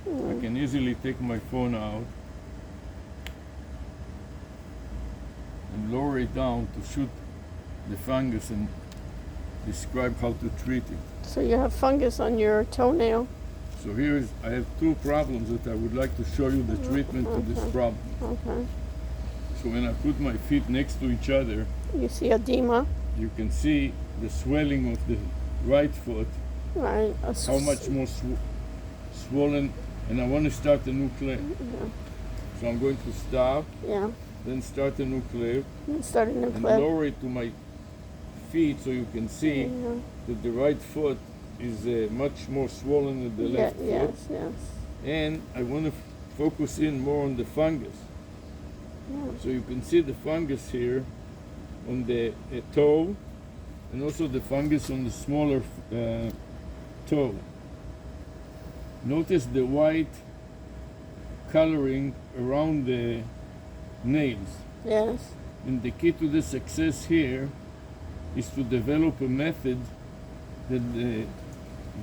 I can easily take my phone out and lower it down to shoot the fungus and describe how to treat it. So you have fungus on your toenail. So I have two problems that I would like to show you the treatment to this problem. Okay. So when I put my feet next to each other, You see edema, you can see the swelling of the right foot, right? how much more swollen, and I want to start a new clip. Yeah. So I'm going to stop, Yeah. then start a new clip, Starting to and clip. lower it to my feet so you can see Yeah. that the right foot is much more swollen than the left foot. Yes, yes. And I want to focus in more on the fungus. Yeah. So you can see the fungus here on the toe, and also the fungus on the smaller toe. Notice the white coloring around the nails. Yes. And the key to the success here is to develop a method that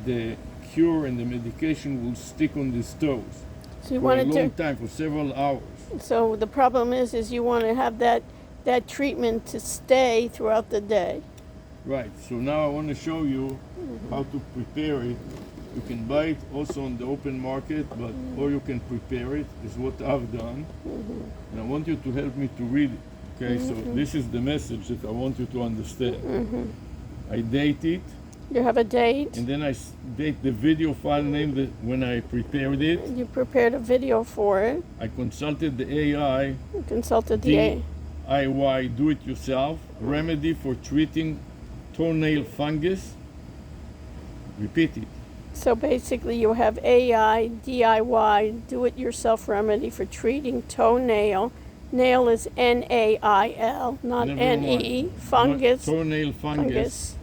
the cure and the medication will stick on these toes So you for a want long to. time, for several hours. So the problem is you want to have that treatment to stay throughout the day. Right, so now I want to show you how to prepare it. You can buy it also on the open market, but or you can prepare it, is what I've done. And I want you to help me to read it. Okay, so this is the message that I want you to understand. I date it, You have a date. and then I date the video file name that when I prepared it. You prepared a video for it. I consulted the AI You consulted the DIY do-it-yourself remedy for treating toenail fungus. Repeat it. So basically, you have AI, DIY, do-it-yourself remedy for treating toenail. Nail is Nail, not Never Ne. mind. Fungus. Toenail fungus. Fungus.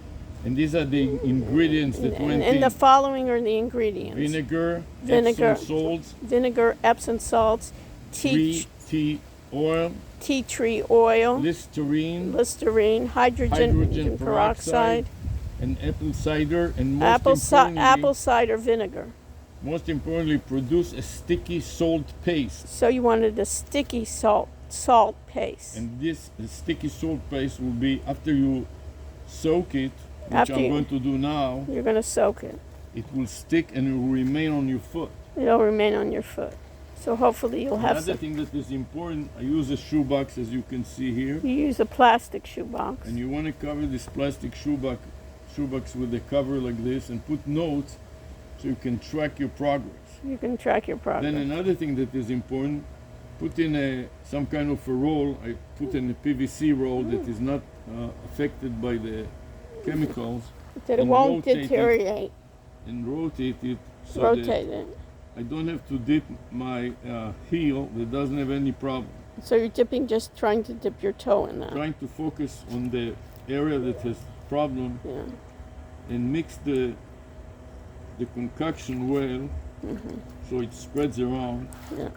And these are the ingredients that went And in. the following are the ingredients: Vinegar, Vinegar. Epsom salts, vinegar, Epsom salts, tea tea oil, tree oil, Listerine, Listerine, hydrogen peroxide, and apple cider, and apple cider vinegar. most importantly, produce a sticky salt paste. So you wanted a sticky salt paste. And this sticky salt paste will be after you soak it, which After I'm you- going to do now. You're going to soak it. It will stick and it will remain on your foot. It'll remain on your foot. So hopefully you'll have Another some. thing that is important, I use a shoebox as you can see here. You use a plastic shoebox. And you want to cover this plastic shoebox with a cover like this and put notes so you can track your progress. You can track your progress. Then another thing that is important, put in some kind of a roll. I put in a PVC roll that is not affected by the chemicals, that it and won't rotate it. deteriorate. and rotate it so Rotate that it. I don't have to dip my heel that doesn't have any problem. So you're just trying to dip your toe in that. Trying to focus on the area that has problem Yeah. and mix the concoction well so it spreads around. Yeah.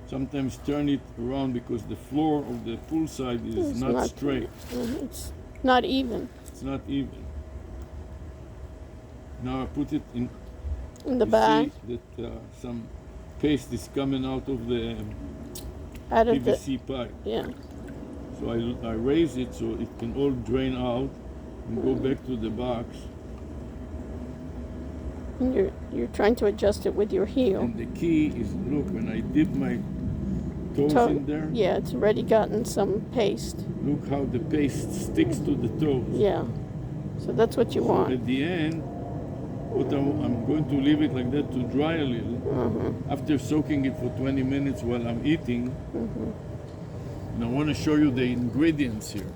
Sometimes turn it around because the floor of the poolside is It's not straight. It's not even It's not even. Now I put it in. in the You bag. see that some paste is coming out of the Out of the PVC pipe. yeah. So I raise it so it can all drain out and go back to the box. And you're trying to adjust it with your heel. And the key is, look, when I dip my toes in there, Yeah, it's already gotten some paste. look how the paste sticks to the toes. Yeah. So that's what you want. At the end, I'm going to leave it like that to dry a little. After soaking it for 20 minutes while I'm eating, and I want to show you the ingredients here.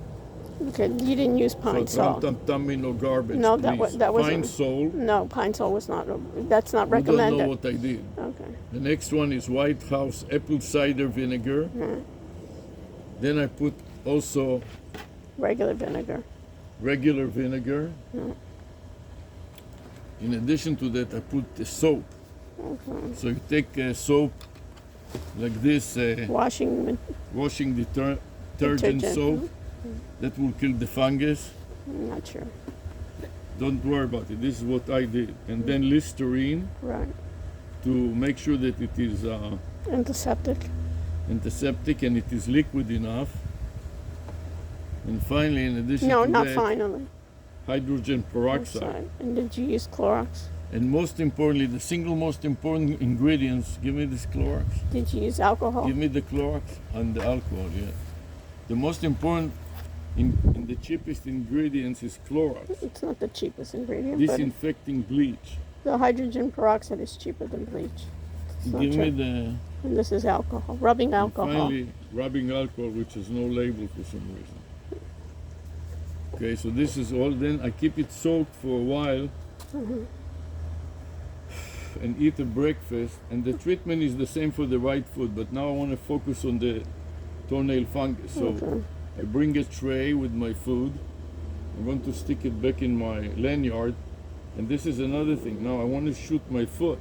Okay, you didn't use pine So salt. tell me no garbage, No, please. that wasn't. Pine salt. No, pine salt was not. That's not You don't know recommended. what I did. Okay. The next one is White House apple cider vinegar. Then I put also Regular vinegar. regular vinegar. In addition to that, I put the soap. So you take soap like this, Washing washing detergent Detergent. soap. That will kill the fungus. I'm not sure. Don't worry about it. This is what I did. And then Listerine, Right. to make sure that it is Antiseptic. antiseptic and it is liquid enough. And finally, in addition No, to not that, finally. hydrogen peroxide. Outside. And did you use Clorox? And most importantly, the single most important ingredients, give me this Clorox. Did you use alcohol? Give me the Clorox and the alcohol, yeah. The most important in the cheapest ingredients is Clorox. It's not the cheapest ingredient, but Disinfecting bleach. the hydrogen peroxide is cheaper than bleach. It's not Give me true. the And this is alcohol, rubbing alcohol. finally rubbing alcohol, which has no label for some reason. Okay, so this is all. Then I keep it soaked for a while and eat a breakfast. And the treatment is the same for the right foot, but now I want to focus on the toenail fungus. So Okay. I bring a tray with my food. I'm going to stick it back in my lanyard. And this is another thing. Now I want to shoot my foot.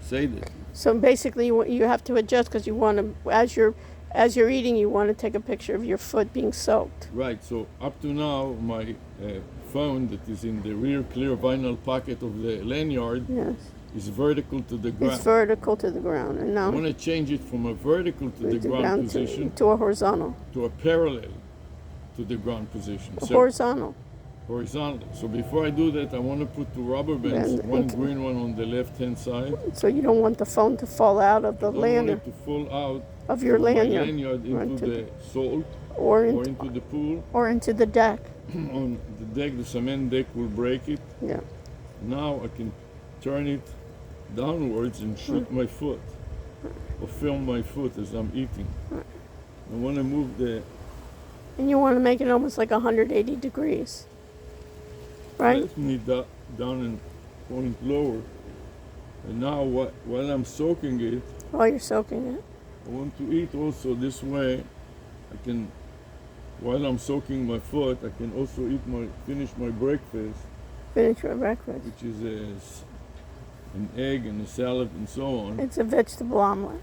Say that. So basically, you have to adjust because you want to, as you're eating, you want to take a picture of your foot being soaked. Right, so up to now, my phone that is in the rear clear vinyl pocket of the lanyard Yes, is vertical to the ground. it's vertical to the ground, and I now want to change it from a vertical to the ground position to a horizontal. to a parallel to the ground position. A So horizontal. horizontal. So before I do that, I want to put two rubber bands, And one it's- green one on the left-hand side. So you don't want the phone to fall out of the I don't want lanyard it to fall out of your from my lanyard, lanyard or into the salt or or in, into the pool. or into the deck. On the deck, the cement deck will break it. Yeah. Now I can turn it downwards and shoot my foot or film my foot as I'm eating. I want to move the And you want to make it almost like 180 degrees, right? left knee down and point lower. And now while I'm soaking it, While you're soaking it. I want to eat also this way. I can, while I'm soaking my foot, I can also finish my breakfast, Finish your breakfast. which is an egg and a salad and so on. It's a vegetable omelet.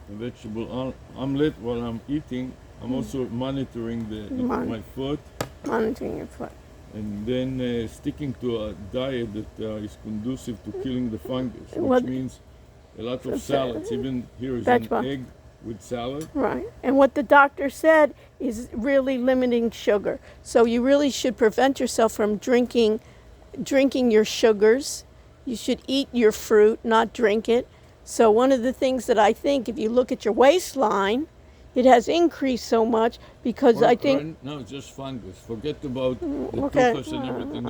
A vegetable omelet while I'm eating. I'm also monitoring Mon- my foot Monitoring your foot. and then sticking to a diet that is conducive to killing the fungus, which What- means a lot of Sa- salads. Even here is Vegetable. an egg with salad. Right. And what the doctor said is really limiting sugar. So you really should prevent yourself from drinking your sugars. You should eat your fruit, not drink it. So one of the things that I think, if you look at your waistline, it has increased so much because I think No, it's just fungus. Forget about the okay. tuchus and everything.